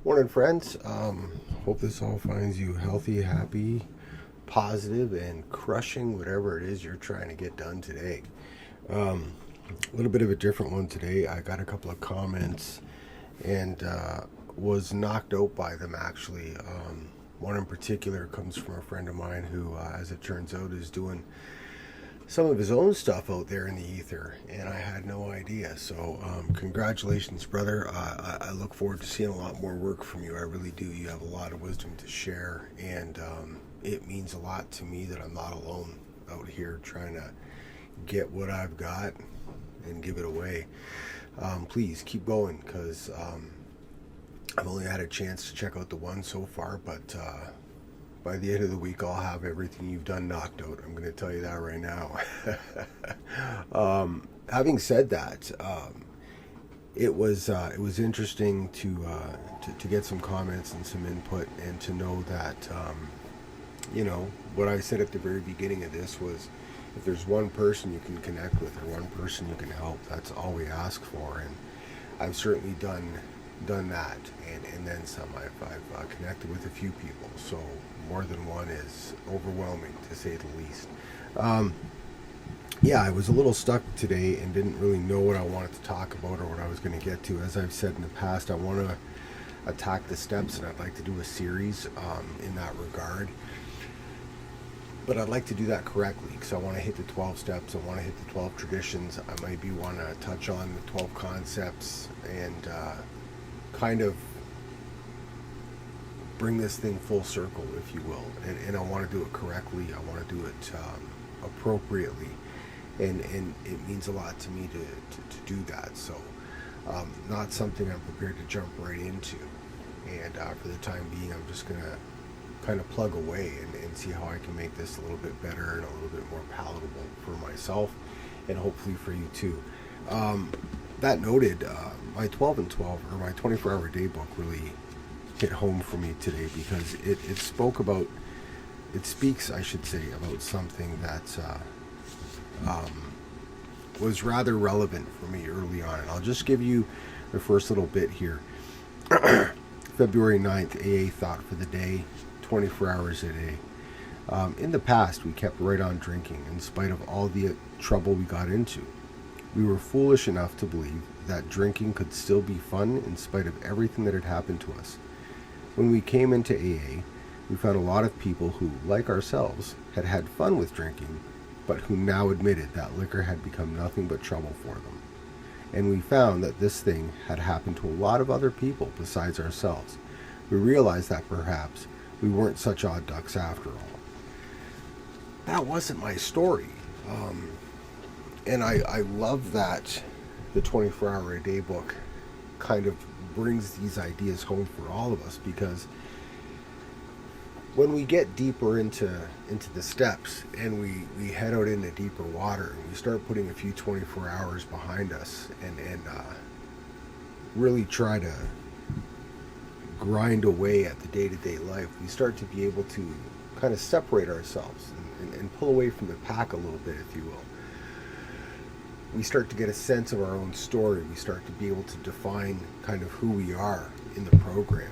Morning, friends. Hope this all finds you healthy, happy, positive, and crushing whatever it is you're trying to get done today. A little bit of a different one today. I got a couple of comments and was knocked out by them, actually. One in particular comes from a friend of mine who, as it turns out, is doing some of his own stuff out there in the ether, and I had no idea. So, congratulations, brother. I look forward to seeing a lot more work from you. I really do. You have a lot of wisdom to share, and it means a lot to me that I'm not alone out here trying to get what I've got and give it away. Please keep going, because I've only had a chance to check out the one so far, but by the end of the week, I'll have everything you've done knocked out. I'm going to tell you that right now. Having said that, it was interesting to get some comments and some input, and to know that what I said at the very beginning of this was, if there's one person you can connect with or one person you can help, that's all we ask for. And I've certainly done that, and then some. I've connected with a few people, so more than one is overwhelming, to say the least. I was a little stuck today and didn't really know what I wanted to talk about or what I was going to get to. As I've said in the past, I want to attack the steps, and I'd like to do a series in that regard. But I'd like to do that correctly, because I want to hit the 12 steps. I want to hit the 12 traditions. I might want to touch on the 12 concepts and kind of bring this thing full circle, if you will. And I want to do it correctly. I want to do it appropriately. And it means a lot to me to do that. So not something I'm prepared to jump right into. And for the time being, I'm just going to kind of plug away and see how I can make this a little bit better and a little bit more palatable for myself, and hopefully for you too. That noted, my 12 and 12, or my 24-hour day book, really hit home for me today, because it speaks, I should say, about something that was rather relevant for me early on. And I'll just give you the first little bit here. February 9th, A.A. thought for the day, 24 hours a day. In the past, we kept right on drinking in spite of all the trouble we got into. We were foolish enough to believe that drinking could still be fun in spite of everything that had happened to us. When we came into AA, we found a lot of people who, like ourselves, had had fun with drinking, but who now admitted that liquor had become nothing but trouble for them. And we found that this thing had happened to a lot of other people besides ourselves. We realized that perhaps we weren't such odd ducks after all. That wasn't my story. And I love that the 24-hour a day book kind of brings these ideas home for all of us, because when we get deeper into the steps, and we head out into deeper water, and we start putting a few 24 hours behind us, and really try to grind away at the day-to-day life, we start to be able to kind of separate ourselves and pull away from the pack a little bit, if you will. We start to get a sense of our own story. We start to be able to define kind of who we are in the program.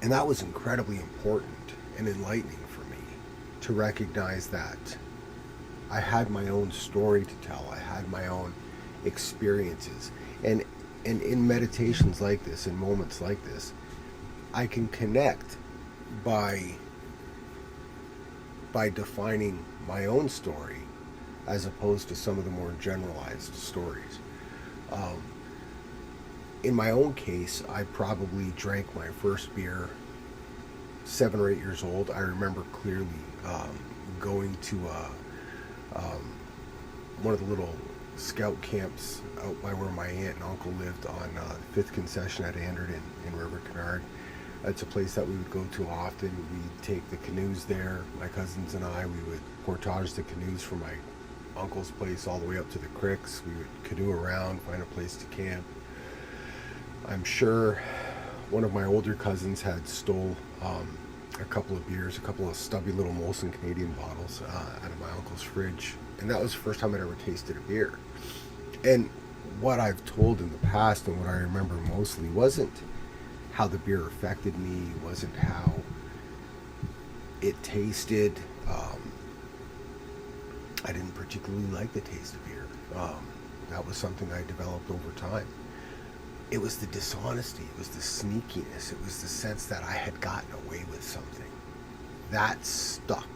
And that was incredibly important and enlightening for me, to recognize that I had my own story to tell. I had my own experiences. And in meditations like this, in moments like this, I can connect by defining my own story, as opposed to some of the more generalized stories. In my own case, I probably drank my first beer 7 or 8 years old. I remember clearly going to one of the little scout camps out by where my aunt and uncle lived on 5th Concession at Anderton in River Canard. It's a place that we would go to often. We'd take the canoes there. My cousins and I, we would portage the canoes from my uncle's place all the way up to the creeks. We would canoe around, find a place to camp. I'm sure one of my older cousins had stole a couple of beers, a couple of stubby little Molson Canadian bottles out of my uncle's fridge. And that was the first time I'd ever tasted a beer. And what I've told in the past and what I remember mostly wasn't how the beer affected me, wasn't how it tasted. I didn't particularly like the taste of beer. That was something I developed over time. It was the dishonesty, it was the sneakiness, it was the sense that I had gotten away with something. That stuck,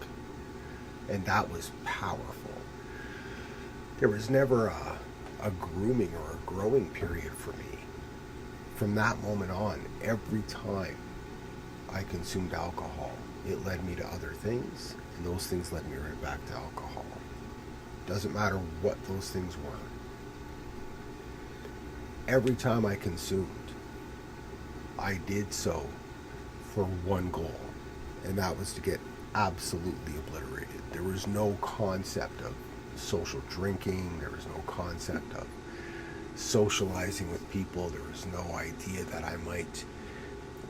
and that was powerful. There was never a grooming or a growing period for me. From that moment on, every time I consumed alcohol, it led me to other things, and those things led me right back to alcohol. Doesn't matter what those things were. Every time I consumed, I did so for one goal, and that was to get absolutely obliterated. There was no concept of social drinking, there was no concept of socializing with people, there was no idea that I might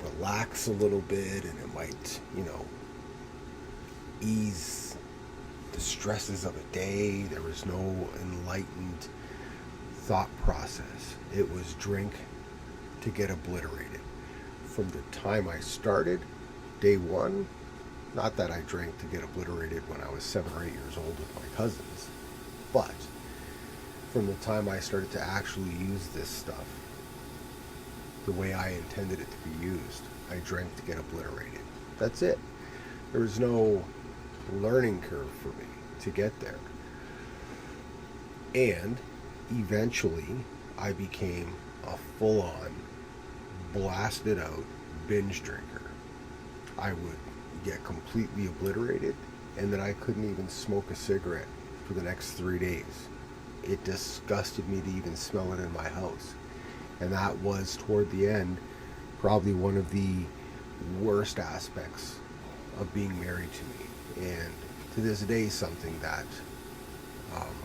relax a little bit and it might, ease the stresses of a day. There was no enlightened thought process. It was drink to get obliterated. From the time I started, day one, not that I drank to get obliterated when I was 7 or 8 years old with my cousins, but from the time I started to actually use this stuff the way I intended it to be used, I drank to get obliterated. That's it. There was no learning curve for me to get there. And eventually, I became a full-on, blasted out binge drinker. I would get completely obliterated, and then I couldn't even smoke a cigarette for the next 3 days. It disgusted me to even smell it in my house. And that was, toward the end, probably one of the worst aspects of being married to me. And to this day, something that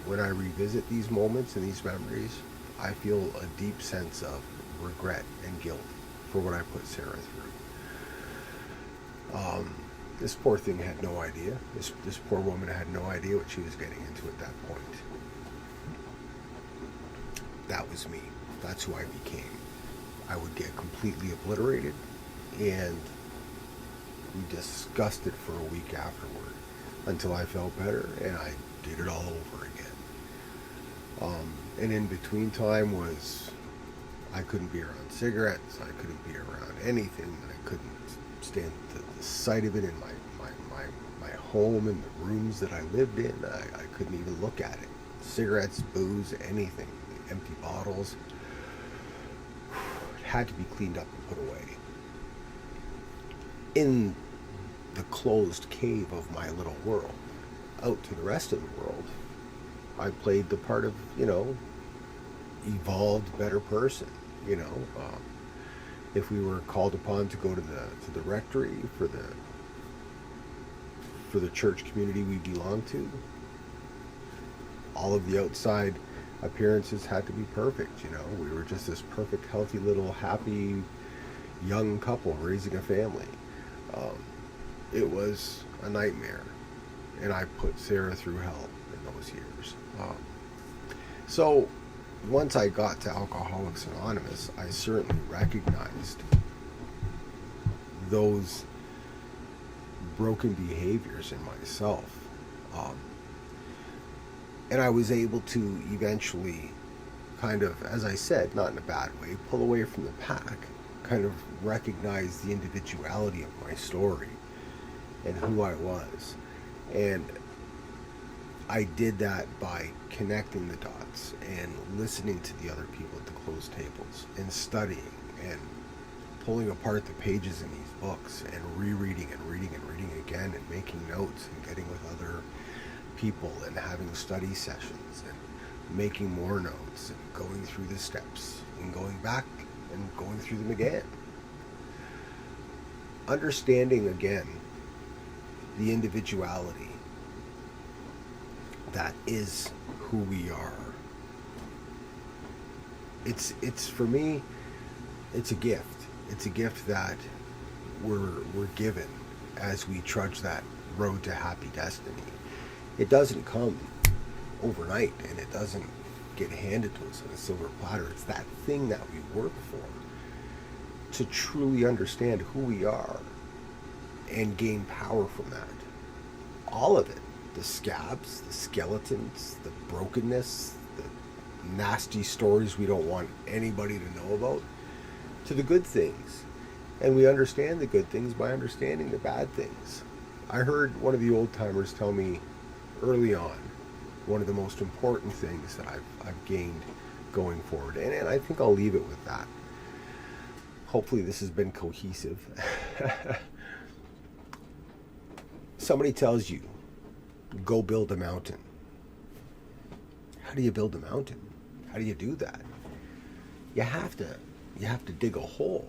when I revisit these moments and these memories, I feel a deep sense of regret and guilt for what I put Sarah through. This poor thing had no idea. This poor woman had no idea what she was getting into at that point. That was me. That's who I became. I would get completely obliterated and be disgusted for a week afterward until I felt better and I did it all over again. And in between time was I couldn't be around cigarettes, I couldn't be around anything, I couldn't stand the sight of it in my home, in the rooms that I lived in. I couldn't even look at it. Cigarettes, booze, anything, empty bottles, it had to be cleaned up and put away. In the closed cave of my little world, out to the rest of the world, I played the part of, evolved, better person. If we were called upon to go to the rectory for the church community we belonged to, all of the outside appearances had to be perfect. We were just this perfect, healthy, little, happy, young couple raising a family. It was a nightmare, and I put Sarah through hell in those years. So once I got to Alcoholics Anonymous, I certainly recognized those broken behaviors in myself. And I was able to eventually kind of, as I said, not in a bad way, pull away from the pack, kind of recognize the individuality of my story and who I was. And I did that by connecting the dots and listening to the other people at the closed tables and studying and pulling apart the pages in these books and rereading and reading and reading again and making notes and getting with other people and having study sessions and making more notes and going through the steps and going back and going through them again. Understanding again the individuality that is who we are. It's for me, it's a gift. It's a gift that we're given as we trudge that road to happy destiny. It doesn't come overnight, and it doesn't get handed to us on a silver platter. It's that thing that we work for to truly understand who we are and gain power from that. All of it. The scabs, the skeletons, the brokenness, the nasty stories we don't want anybody to know about, to the good things. And we understand the good things by understanding the bad things. I heard one of the old timers tell me early on, one of the most important things that I've gained going forward. And I think I'll leave it with that. Hopefully this has been cohesive. Somebody tells you, go build a mountain. How do you build a mountain? How do you do that? You have to dig a hole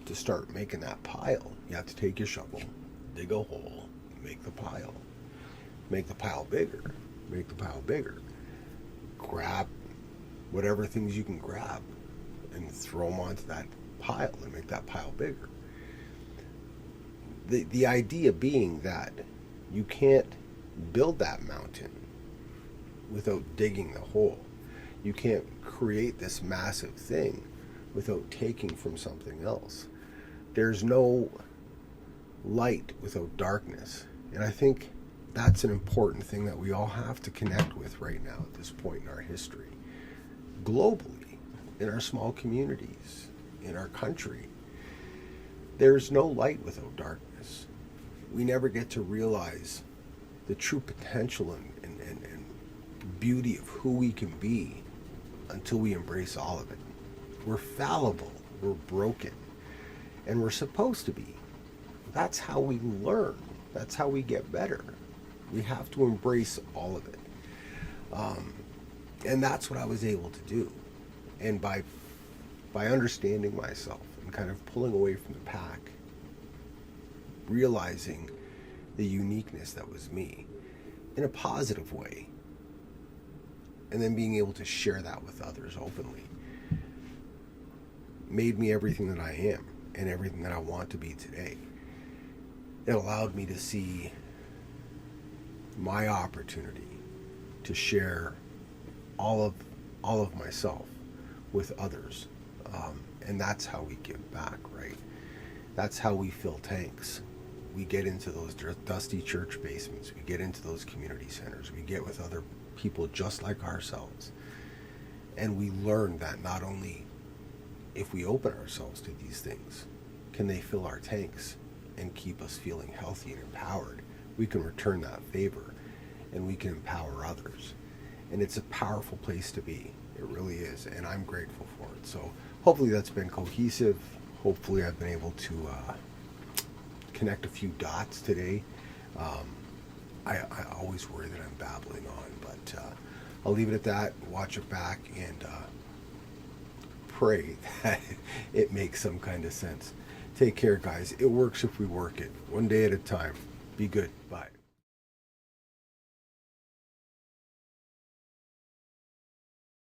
to start making that pile. You have to take your shovel, dig a hole, make the pile. Make the pile bigger. Make the pile bigger. Grab whatever things you can grab and throw them onto that pile and make that pile bigger. The idea being that you can't build that mountain without digging the hole. You can't create this massive thing without taking from something else. There's no light without darkness. And I think that's an important thing that we all have to connect with right now at this point in our history. Globally, in our small communities, in our country, there's no light without darkness. We never get to realize the true potential and beauty of who we can be until we embrace all of it. We're fallible, we're broken, and we're supposed to be. That's how we learn. That's how we get better. We have to embrace all of it. And that's what I was able to do. And by understanding myself and kind of pulling away from the pack, realizing the uniqueness that was me in a positive way, and then being able to share that with others openly, made me everything that I am and everything that I want to be today. It allowed me to see my opportunity to share all of myself with others, and that's how we give back, right? That's how we fill tanks. We get into those dusty church basements. We get into those community centers. We get with other people just like ourselves, and we learn that not only if we open ourselves to these things can they fill our tanks and keep us feeling healthy and empowered, we can return that favor and we can empower others. And it's a powerful place to be. It really is, and I'm grateful for it. So hopefully that's been cohesive. Hopefully I've been able to connect a few dots today. I always worry that I'm babbling on, but I'll leave it at that, watch it back, and pray that it makes some kind of sense. Take care, guys. It works if we work it. One day at a time. Be good. Bye.